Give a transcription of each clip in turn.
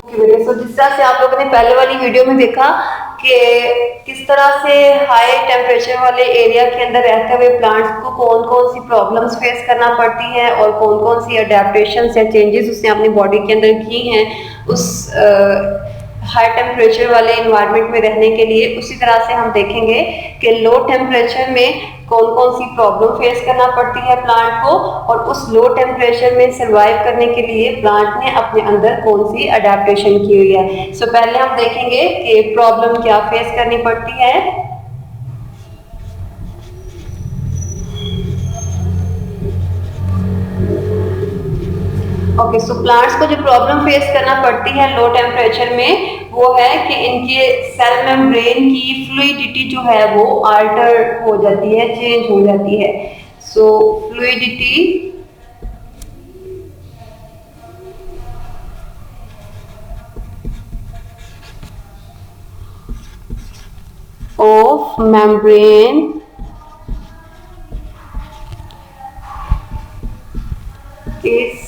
सो जिस तरह से आप लोगों ने पहले वाली वीडियो में देखा कि किस तरह से हाई टेम्परेचर वाले एरिया के अंदर रहते हुए प्लांट्स को कौन कौन सी प्रॉब्लम्स फेस करना पड़ती हैं और कौन कौन सी अडेप्टेशन या चेंजेस उसने अपनी बॉडी के अंदर की हैं उस हाई टेम्परेचर वाले इन्वायरमेंट में रहने के लिए। उसी तरह से हम देखेंगे कि लो टेम्परेचर में कौन कौन सी प्रॉब्लम फेस करना पड़ती है प्लांट को और उस लो टेम्परेचर में सर्वाइव करने के लिए प्लांट ने अपने अंदर कौन सी अडेप्टेशन की हुई है। सो पहले हम देखेंगे कि प्रॉब्लम क्या फेस करनी पड़ती है। ओके, सो प्लांट्स को जो प्रॉब्लम फेस करना पड़ती है लो टेम्परेचर में वो है कि इनके सेल मेम्ब्रेन की फ्लूइडिटी जो है वो अल्टर हो जाती है, चेंज हो जाती है। So fluidity of membrane is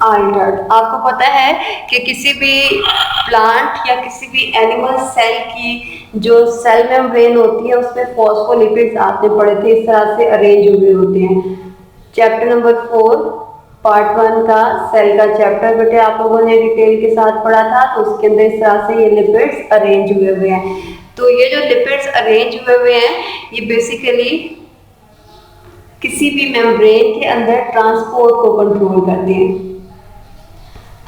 altered. आपको पता है कि किसी भी प्लांट या किसी भी एनिमल सेल की जो सेल मेम्ब्रेन होती है उसमें फॉस्फोलिपिड्स आपने पढ़े थे, इस तरह से अरेंज हुए होते हैं। चैप्टर नंबर 4 पार्ट 1 का सेल का चैप्टर बेटे आप लोगों ने डिटेल के साथ पढ़ा था, तो उसके अंदर इस तरह से ये लिपिड्स अरेंज हुए हुए हैं। तो ये जो लिपिड्स अरेंज हुए हुए हैं ये बेसिकली किसी भी मेम्ब्रेन के अंदर ट्रांसपोर्ट को कंट्रोल करते हैं।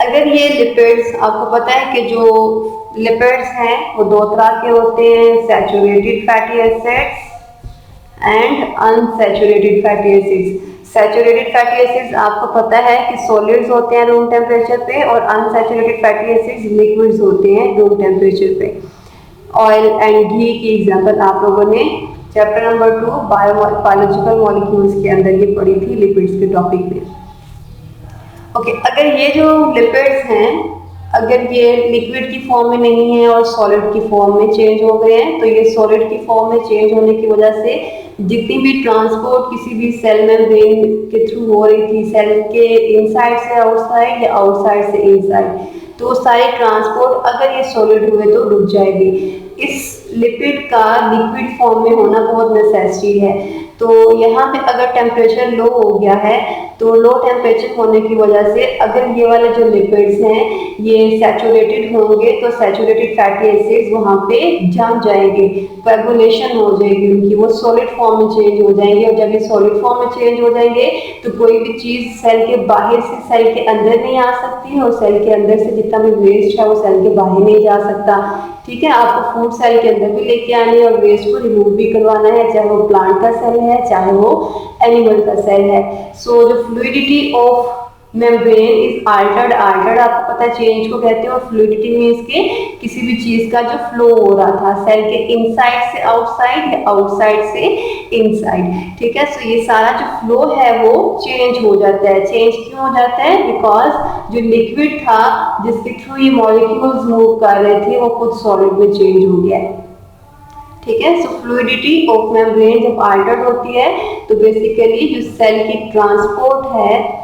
अगर ये लिपिड्स, आपको पता है कि जो लिपिड्स हैं वो दो तरह के होते हैं, saturated fatty acids and unsaturated fatty acids. Saturated fatty acids आपको पता है कि सॉलिड्स होते हैं रूम टेम्परेचर पे और अनसैचुरेटेड फैटी एसिड्स लिक्विड्स होते हैं रूम टेम्परेचर पे। ऑयल एंड घी की एग्जांपल आप लोगों ने चैप्टर नंबर 2 बायोलॉजिकल मॉलिक्यूल्स के अंदर ये पढ़ी थी लिपिड्स के टॉपिक में। ओके, अगर ये जो लिपिड्स हैं अगर ये लिक्विड की फॉर्म में नहीं है और सॉलिड की फॉर्म में चेंज हो गए हैं, तो ये सॉलिड की फॉर्म में चेंज होने की वजह से जितनी भी ट्रांसपोर्ट किसी भी सेल मेम्ब्रेन के थ्रू हो रही थी, सेल के इनसाइड से आउटसाइड या आउटसाइड से इनसाइड, तो वो सारी ट्रांसपोर्ट अगर ये सॉलिड हुए तो रुक जाएगी। इस लिपिड का लिक्विड फॉर्म में होना बहुत नेसेसरी है। तो यहाँ पे अगर टेम्परेचर लो हो गया है तो लो टेम्परेचर होने की वजह से अगर ये वाले जो लिपिड्स हैं ये सैचुरेटेड होंगे तो सैचुरेटेड फैटी एसिड्स वहाँ पे जम जाएंगे, कोएगुलेशन हो जाएगी उनकी, वो सॉलिड फॉर्म में चेंज हो जाएंगे। और जब ये सॉलिड फॉर्म में चेंज हो जाएंगे तो कोई भी चीज़ सेल के बाहर से सेल के अंदर नहीं आ सकती है और सेल के अंदर से जितना भी वेस्ट है वो सेल के बाहर नहीं जा सकता। ठीक है, आपको फूड सेल के अंदर भी लेके आनी है और वेस्ट को रिमूव भी करवाना है, चाहे वो प्लांट का सेल है चाहे वो एनिमल का सेल है। सो जो fluidity of membrane is Altered, Altered आपको पता है चेंज को कहते हैं और फ्लूइडिटी मींस के किसी भी चीज का जो फ्लो हो रहा था सेल के इनसाइड से आउटसाइड या आउटसाइड से इनसाइड। ठीक है, सो ये सारा जो फ्लो है वो चेंज हो जाता है। चेंज क्यों हो जाता है? बिकॉज जो लिक्विड था जिसके थ्रू ये मॉलिक्यूल्स मूव कर रहे थे वो खुद सॉलिड में चेंज हो गया है। ठीक है, सो फ्लूइडिटी ऑफ मेम्ब्रेन जब अल्टर्ड होती है तो बेसिकली जो सेल की ट्रांसपोर्ट है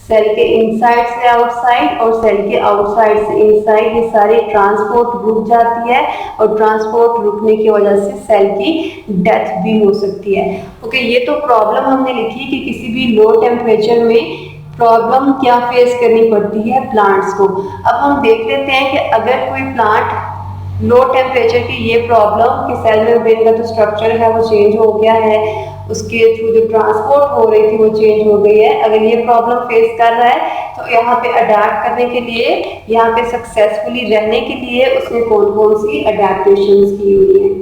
सेल के इनसाइड से आउटसाइड और सेल के आउटसाइड से इनसाइड, ये सारी ट्रांसपोर्ट रुक जाती है और ट्रांसपोर्ट रुकने की वजह से सेल की डेथ भी हो सकती है। ओके, ये तो प्रॉब्लम हमने लिखी कि किसी भी लो टेम्परेचर में प्रॉब्लम क्या फेस करनी पड़ती है प्लांट्स को। अब हम देख लेते हैं कि अगर कोई प्लांट लो टेम्परेचर की ये प्रॉब्लम कि सेल मेम्ब्रेन का जो स्ट्रक्चर है वो चेंज हो गया है, उसके थ्रू जो ट्रांसपोर्ट हो रही थी वो चेंज हो गई है, अगर ये प्रॉब्लम फेस कर रहा है तो यहाँ पे अडेप्ट करने के लिए, यहाँ पे सक्सेसफुली रहने के लिए उसने कौन कौन सी अडेप्टेशंस की हुई हैं।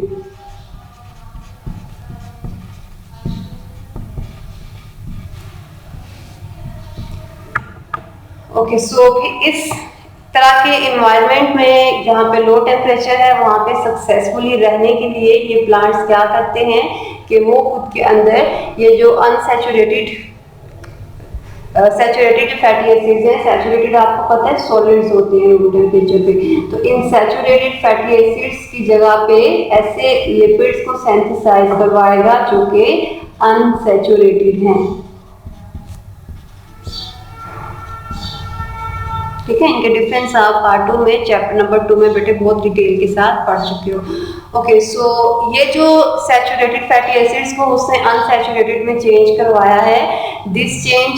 ओके, सो इस तरह के इन्वायरमेंट में जहाँ पे लो टेम्परेचर है वहाँ पे सक्सेसफुली रहने के लिए ये प्लांट्स क्या करते हैं कि वो खुद के अंदर ये जो अनसैचुरेटेड सैचुरेटेड फैटी एसिड्स हैं, सैचुरेटेड आपको पता है सॉलिड्स होते हैं रूम टेम्परेचर पे, तो इन सैचुरेटेड फैटी एसिड्स की जगह पे ऐसे लिपिड्स को सिंथेसाइज करवाएगा जो कि अनसैचुरेटेड हैं। ठीक है, इनके डिफरेंस आप पार्ट 2 में चैप्टर नंबर 2 में बेटे बहुत डिटेल के साथ पढ़ चुके हो। ओके, सो ये जो सैचुरेटेड फैटी एसिड्स को उसने अनसैचुरेटेड में चेंज करवाया है। दिस चेंज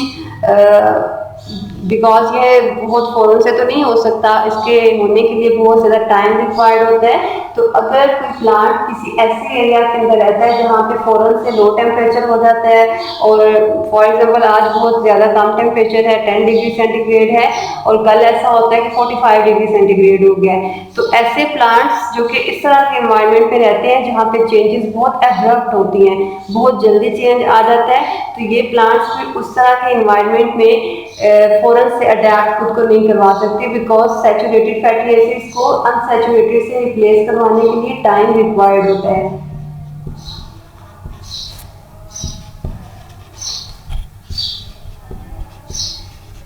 बिकॉज ये बहुत फौरन से तो नहीं हो सकता, इसके होने के लिए बहुत ज़्यादा टाइम रिक्वायर्ड होता है। तो अगर कोई प्लांट किसी ऐसे एरिया के अंदर रहता है जहाँ पे फौरन से लो टेम्परेचर हो जाता है, और फॉर एग्जांपल आज बहुत ज़्यादा कम टेम्परेचर है, 10 डिग्री सेंटीग्रेड है, और कल ऐसा होता है कि 45 डिग्री सेंटीग्रेड हो गया है, तो ऐसे प्लांट्स जो कि इस तरह के एनवायरनमेंट में रहते हैं जहाँ पे चेंजेस बहुत एब्रप्ट होती हैं, बहुत जल्दी चेंज आ जाता है, तो ये प्लांट्स भी उस तरह के एनवायरनमेंट में फौरन से अडेप्ट खुद को नहीं करवा सकते, बिकॉज सैचुरेटेड फैटी एसिड्स को अनसैचुरेटेड से रिप्लेस करवाने के लिए टाइम रिक्वायर्ड होता है।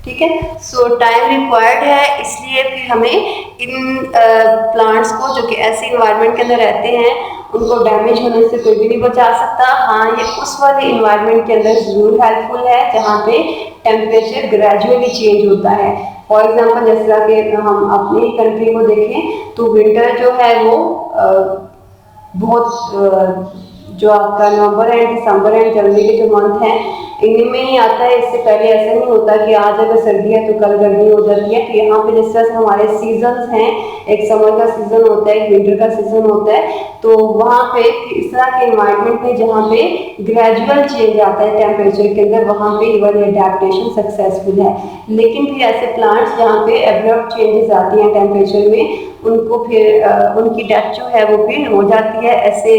ठीक है, सो टाइम रिक्वायर्ड है, इसलिए फिर हमें इन प्लांट्स को जो कि ऐसे इन्वायरमेंट के अंदर रहते हैं उनको डैमेज होने से कोई भी नहीं बचा सकता। हाँ, ये उस वाले इन्वायरमेंट के अंदर जरूर हेल्पफुल है जहाँ पे टेम्परेचर ग्रेजुअली चेंज होता है। फॉर एग्जाम्पल जैसा कि हम अपनी कंट्री को देखें तो विंटर जो है वो बहुत जो आपका नवंबर एंड दिसंबर एंड जनवरी के जो मंथ हैं इनमें में ही आता है। इससे पहले ऐसा नहीं होता कि आज अगर सर्दी है तो कल गर्मी हो जाती है। तो यहाँ पे जिस तरह से हमारे सीजन्स हैं, एक समर का सीजन होता है, एक विंटर का सीजन होता है, तो वहाँ पे इस तरह के एनवायरनमेंट में जहाँ पे ग्रेजुअल चेंज आता है टेम्परेचर के अंदर, वहाँ पे इवन एडेप्टेशन सक्सेसफुल है। लेकिन फिर ऐसे प्लांट्स जहाँ पे एब्रप्ट चेंजेस आती हैं टेम्परेचर में, उनको फिर उनकी डेथ जो है वो फिर हो जाती है ऐसे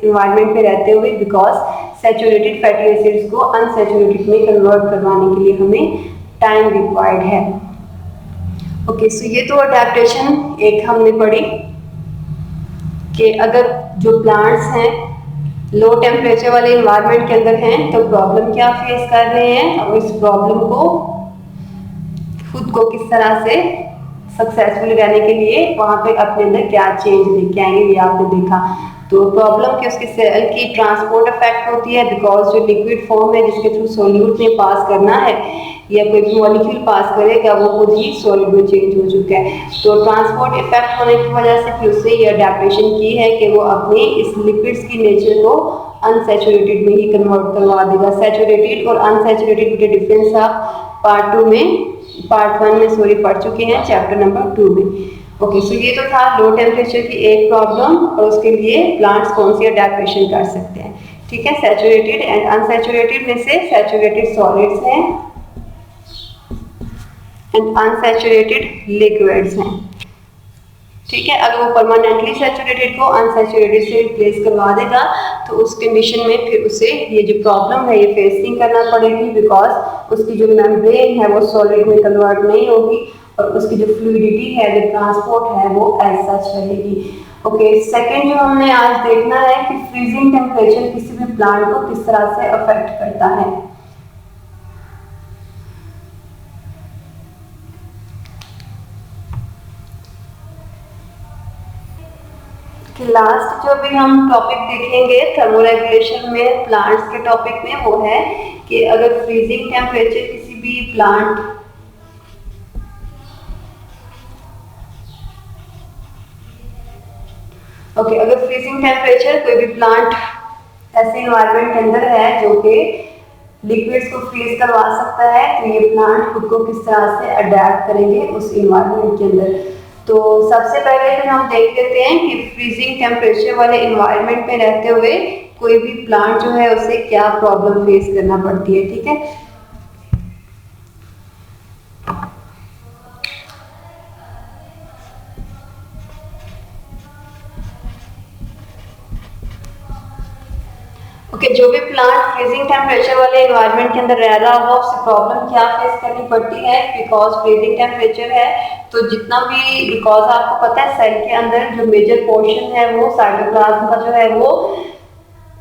इन्वायरमेंट में रहते हुए, बिकॉज सैचुरेटेड फैटी एसिड्स को अनसैचुरेटेड में कन्वर्ट करवाने के लिए हमें टाइम रिक्वायर्ड है। ओके, सो ये तो अडेप्टेशन एक हमने पढ़ी कि अगर जो प्लांट्स हैं लो टेम्परेचर वाले इन्वायरमेंट के अंदर हैं तो प्रॉब्लम क्या फेस कर रहे हैं, और इस प्रॉब्लम को खुद को किस तरह से सक्सेसफुल रहने के लिए वहाँ पे अपने अंदर क्या चेंज लेके आएंगे, ये आपने देखा। तो प्रॉब्लम कि उसकी सेल की ट्रांसपोर्ट इफेक्ट होती है, बिकॉज जो लिक्विड फॉर्म है जिसके थ्रू सॉल्यूट में पास करना है या कोई भी मॉलिक्यूल पास करेगा वो खुद ही सॉलिड में चेंज हो चुका है। तो ट्रांसपोर्ट इफेक्ट होने की वजह से फिर उससे ये अडेप्टेशन की है कि वो अपने इस लिपिड्स की नेचर को अनसैचुरेटेड में ही कन्वर्ट करवा देगा। सैचुरेटेड और अनसैचुरेटेड के डिफरेंस आप पार्ट 1 में पढ़ चुके हैं चैप्टर नंबर 2 में। ओके, सो ये तो था लो टेम्परेचर की एक प्रॉब्लम और उसके लिए प्लांट्स कौन सी अडेप्टेशन कर सकते हैं। ठीक है, सैचुरेटेड एंड अनसैचुरेटेड में से सैचुरेटेड सॉलिड्स हैं एंड अनसैचुरेटेड लिक्विड्स हैं। ठीक है, अगर वो परमानेंटली सैचुरेटेड को अनसैचुरेटेड से रिप्लेस करवा देगा तो उस कंडीशन में फिर उसे ये जो प्रॉब्लम है ये फेस नहीं करना पड़ेगी, बिकॉज उसकी जो मेम्ब्रेन है वो सॉलिड में कन्वर्ट नहीं होगी और उसकी जो फ्लूइडिटी है, जो ट्रांसपोर्ट है वो एज सच रहेगी। ओके, सेकेंड जो हमने आज देखना है कि फ्रीजिंग टेम्परेचर किसी भी प्लांट को किस तरह से अफेक्ट करता है। लास्ट जो भी हम टॉपिक देखेंगे थर्मोरेगुलेशन में प्लांट्स के टॉपिक में वो है कि अगर फ्रीजिंग टेम्परेचर किसी भी प्लांट अगर फ्रीजिंग टेम्परेचर कोई भी प्लांट ऐसे इन्वायरमेंट के अंदर है जो कि लिक्विड्स को फ्रीज करवा सकता है, तो ये प्लांट खुद को किस तरह से अडेप्ट करेंगे उस इन्वायरमेंट के अंदर। तो सबसे पहले तो हम देख लेते हैं कि फ्रीजिंग टेम्परेचर वाले इन्वायरमेंट में रहते हुए कोई भी प्लांट जो है उसे क्या प्रॉब्लम फेस करना पड़ती है। ठीक है, जो भी प्लांट फ्रीजिंग टेम्परेचर वाले एनवायरनमेंट के अंदर रह रहा होगा उससे प्रॉब्लम क्या फेस करनी पड़ती है, बिकॉज फ्रीजिंग टेम्परेचर है तो जितना भी, बिकॉज आपको पता है सेल के अंदर जो मेजर पोर्शन है वो साइटोप्लाज्म का जो है वो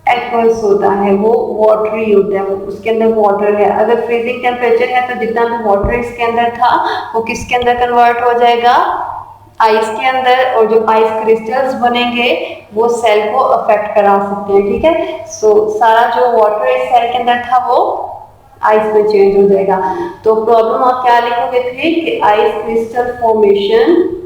एक्वस होता है, वो वाटरी होता है, उसके अंदर वाटर है। अगर फ्रीजिंग टेम्परेचर है तो जितना भी वाटर इसके अंदर था वो किसके अंदर कन्वर्ट हो जाएगा, आइस के अंदर, और जो आइस क्रिस्टल्स बनेंगे वो सेल को अफेक्ट करा सकते हैं। ठीक है, सो सारा जो वाटर इस सेल के अंदर था वो आइस में चेंज हो जाएगा। तो प्रॉब्लम आप क्या लिखोगे फिर कि ice crystal formation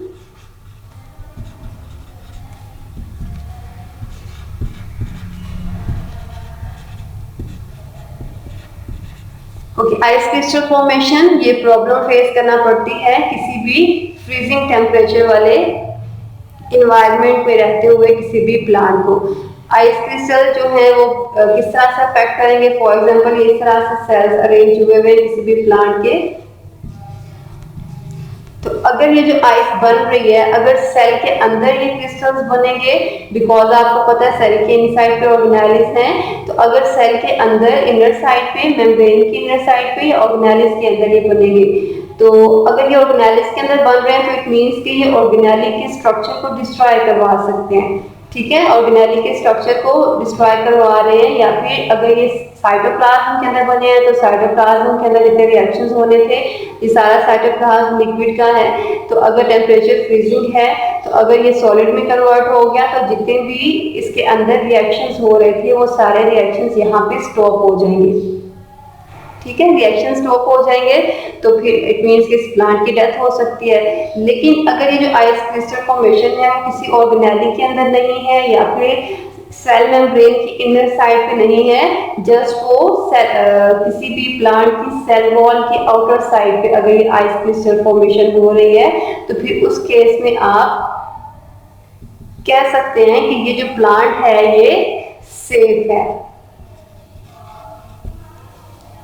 ice crystal formation ये प्रॉब्लम फेस करना पड़ती है किसी भी फ्रीजिंग टेम्परेचर वाले इन्वायरमेंट में रहते हुए किसी भी प्लांट को। आइस क्रिस्टल जो है वो किस तरह से अफेक्ट करेंगे, फॉर एग्जांपल इस तरह से सेल्स अरेंज हुए हुए किसी भी प्लांट के, तो अगर ये जो आइस बन रही है, अगर सेल के अंदर ये क्रिस्टल्स बनेंगे, बिकॉज आपको पता है सेल के इनसाइड पे ऑर्गेनेलिस हैं, तो अगर सेल के अंदर इनर साइड पे, मेम्ब्रेन की इनर साइड पे या ऑर्गेनेलिस के अंदर ये बनेंगे, तो अगर ये ऑर्गेनेलिस के अंदर बन रहे हैं तो इट मींस कि ये ऑर्गेनेली के स्ट्रक्चर को डिस्ट्रॉय करवा सकते हैं। ठीक है, ऑर्गेनेली के स्ट्रक्चर को डिस्ट्रॉय करवा रहे हैं, या फिर अगर ये साइटोप्लाज्म के अंदर बने हैं तो साइटोप्लाज्म के अंदर जितने रिएक्शंस होने थे ये सारा साइटोप्लाज्म लिक्विड का है, तो अगर टेम्परेचर फ्रीजिंग है तो अगर ये सॉलिड में कन्वर्ट हो गया तो जितने भी इसके अंदर रिएक्शंस हो रहे थे वो सारे रिएक्शंस यहाँ पे स्टॉप हो जाएंगे। ठीक है, रिएक्शन स्टॉप हो जाएंगे तो फिर इट मींस कि इस प्लांट की डेथ हो सकती है। लेकिन अगर ये जो आइस क्रिस्टल फॉर्मेशन है वो किसी ऑर्गेनेली के अंदर नहीं है या फिर सेल मेम्ब्रेन की इनर साइड पे नहीं है, जस्ट वो किसी भी प्लांट की सेल वॉल की आउटर साइड पे अगर ये आइस क्रिस्टल फॉर्मेशन हो रही है तो फिर उस केस में आप कह सकते हैं कि ये जो प्लांट है ये सेफ है।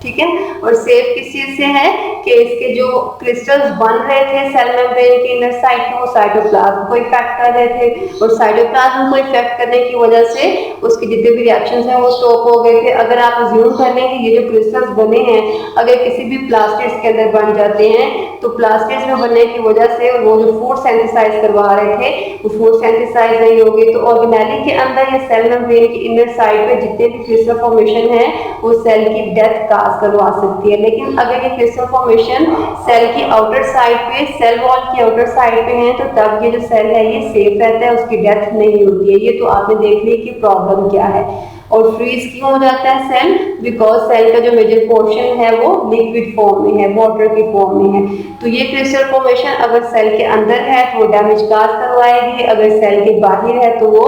ठीक है, और सेफ किस चीज से है कि इसके जो क्रिस्टल्स बन रहे थे सेल मेम्ब्रेन के इनर साइड में वो साइटोप्लाज्म को इफेक्ट कर रहे थे, और साइटोप्लाज्म को इफेक्ट करने की वजह से उसके जितने भी रिएक्शंस हैं वो स्टॉप हो गए थे। अगर आप अज्यूम कर लें कि ये जो क्रिस्टल्स बने हैं अगर किसी भी प्लास्टिड्स के अंदर बन जाते हैं तो प्लास्टिड्स में बनने की वजह से वो जो फूड सेंथिसाइज करवा रहे थे वो फूड सेंथिसाइज नहीं होगी, तो ऑर्गेनेली के अंदर या सेल मेम्ब्रेन की इनर साइड पे जितने भी क्रिस्टल फॉर्मेशन है वो सेल की डेथ का करवा सकती है। लेकिन अगर ये क्रिस्टल फॉर्मेशन सेल की आउटर साइड पे, सेल वॉल की आउटर साइड पे है तो तब ये जो सेल है ये सेफ रहता है, उसकी डेथ नहीं होती है। ये तो आपने देख ली कि प्रॉब्लम क्या है। और फ्रीज क्यों हो जाता है सेल, बिकॉज सेल का जो मेजर पोर्शन है वो लिक्विड फॉर्म में है, वाटर की फॉर्म में है। तो ये क्रिस्टल फॉर्मेशन अगर सेल के अंदर है तो वो डैमेज काज करवाएगी, अगर सेल के बाहर है तो वो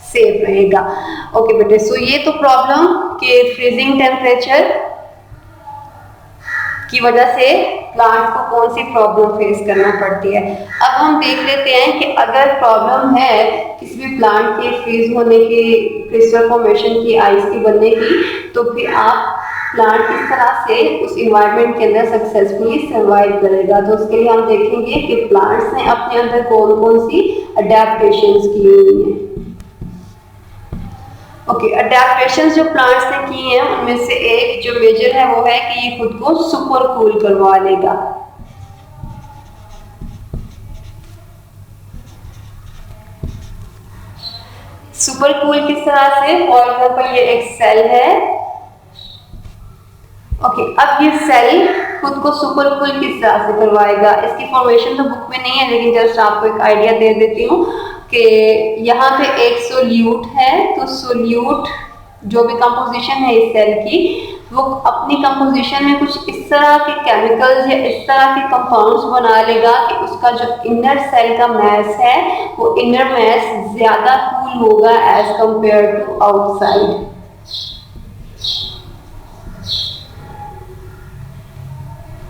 सेफ रहेगा। ओके बेटे, सो ये तो प्रॉब्लम के फ्रीजिंग टेम्परेचर की वजह से प्लांट को कौन सी प्रॉब्लम फेस करना पड़ती है। अब हम देख लेते हैं कि अगर प्रॉब्लम है किसी भी प्लांट के फ्रीज होने की, क्रिस्टल फॉर्मेशन की, आइस की बनने की, तो फिर आप प्लांट किस तरह से उस इन्वायरमेंट के अंदर सक्सेसफुली सर्वाइव करेगा। तो उसके लिए हम देखेंगे कि प्लांट्स ने अपने अंदर कौन कौन सी अडेप्टेशंस की हुई हैं। ओके, अडेप्टेशंस जो प्लांट्स ने की हैं उनमें से एक जो मेजर है वो है कि ये खुद को सुपर कूल करवा लेगा। सुपर कूल किस तरह से, फॉर एग्जांपल ये एक सेल है। ओके, अब ये सेल खुद को सुपर कूल किस तरह से करवाएगा, इसकी फॉर्मेशन तो बुक में नहीं है लेकिन जस्ट आपको एक आइडिया दे देती हूँ कि यहाँ पे एक सोल्यूट है, तो सोल्यूट जो भी कंपोजिशन है इस सेल की वो अपनी कंपोजिशन में कुछ इस तरह के केमिकल्स या इस तरह के कंपाउंड्स बना लेगा कि उसका जो इनर सेल का मैस है वो इनर मैस ज्यादा कूल होगा एज कंपेयर टू आउटसाइड।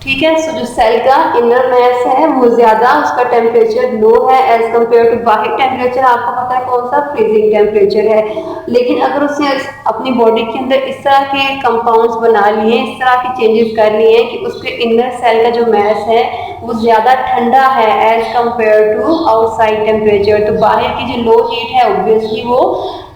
ठीक है, सो जो सेल का इनर मैस है वो ज्यादा, उसका टेम्परेचर लो है एज कंपेयर टू बाहर टेम्परेचर आपको पता है कौन सा, फ्रीजिंग टेम्परेचर है। लेकिन अगर उसने अपनी बॉडी के अंदर इस तरह के कंपाउंड्स बना लिए, इस तरह के चेंजेस कर लिए कि उसके इनर सेल का जो मैस है वो ज्यादा ठंडा है as compare to outside temperature, तो बाहर की जो लो हीट है ऑब्वियसली वो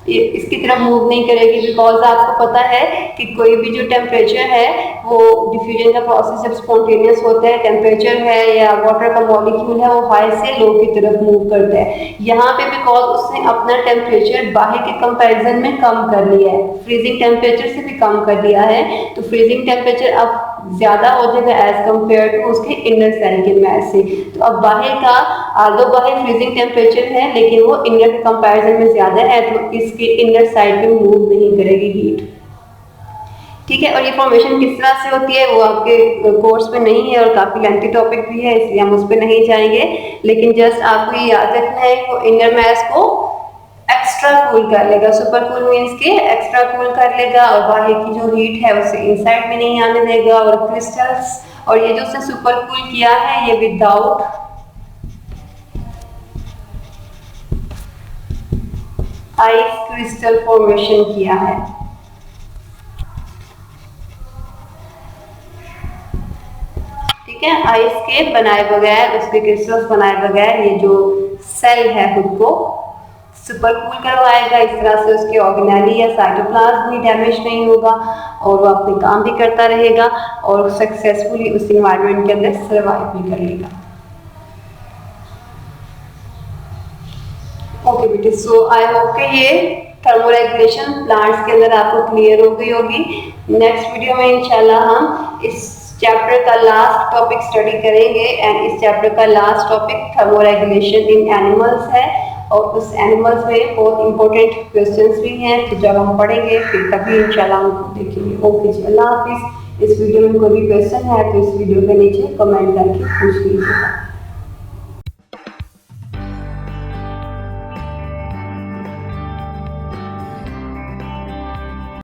इसकी तरफ मूव नहीं करेगी, बिकॉज आपको पता है कि कोई भी जो टेम्परेचर है वो डिफ्यूजन का प्रोसेस जब स्पॉन्टेनियस होता है, टेम्परेचर है या वाटर का मॉलिक्यूल है वो हाई से लो की तरफ मूव करता है। यहाँ पे बिकॉज उसने अपना टेम्परेचर बाहर के कंपैरिजन में कम कर लिया है, फ्रीजिंग टेम्परेचर से भी कम कर लिया है, तो फ्रीजिंग टेम्परेचर अब ज्यादा हो जाएगा एज कंपेयर टू उसके इनर सेल के मैस से। तो अब बाहर का आल्दो बाहर फ्रीजिंग टेम्परेचर है लेकिन वो इनर के कंपैरिजन में ज्यादा है, तो इसके इनर साइड पे मूव नहीं करेगी हीट। ठीक है। और ये फॉर्मेशन किस तरह से होती है वो आपके कोर्स में नहीं है और काफी लेंथी टॉपिक भी है, इसलिए हम उस पर नहीं जाएंगे। लेकिन जस्ट आपको ये याद रखना है वो इनर मास को एक्स्ट्रा कूल कर लेगा। सुपर कूल मीन्स के एक्स्ट्रा कूल कर लेगा और बाहर की जो हीट है उसे इनसाइड में नहीं आने देगा। और क्रिस्टल्स, और ये जो उसने सुपर कूल किया है ये विदाउट आइस क्रिस्टल फॉर्मेशन किया है। ठीक है, आइस के बनाए बगैर, उसके क्रिस्टल्स बनाए बगैर ये जो सेल है खुद को सुपर कूल करवाएगा। इस तरह से उसके ऑर्गेनेली या साइटोप्लाज्म भी डैमेज नहीं होगा और वो अपने काम भी करता रहेगा और सक्सेसफुली उस इन्वायरमेंट के अंदर सर्वाइव भी कर लेगा। ओके बेटे, सो आई होप कि ये थर्मोरेगुलेशन प्लांट्स के अंदर आपको क्लियर हो गई होगी। नेक्स्ट वीडियो में इंशाल्लाह हम इस चैप्टर का लास्ट टॉपिक स्टडी करेंगे एंड इस चैप्टर का लास्ट टॉपिक थर्मोरेगुलेशन इन एनिमल्स है और उस एनिमल्स में बहुत इंपॉर्टेंट क्वेश्चंस भी हैं, तो जब हम पढ़ेंगे फिर तभी इंशाल्लाह हम देखेंगे। ओके जी, अल्लाह हाफिज़। इस वीडियो में कोई भी क्वेश्चन है तो इस वीडियो के नीचे कमेंट करके पूछ लीजिएगा।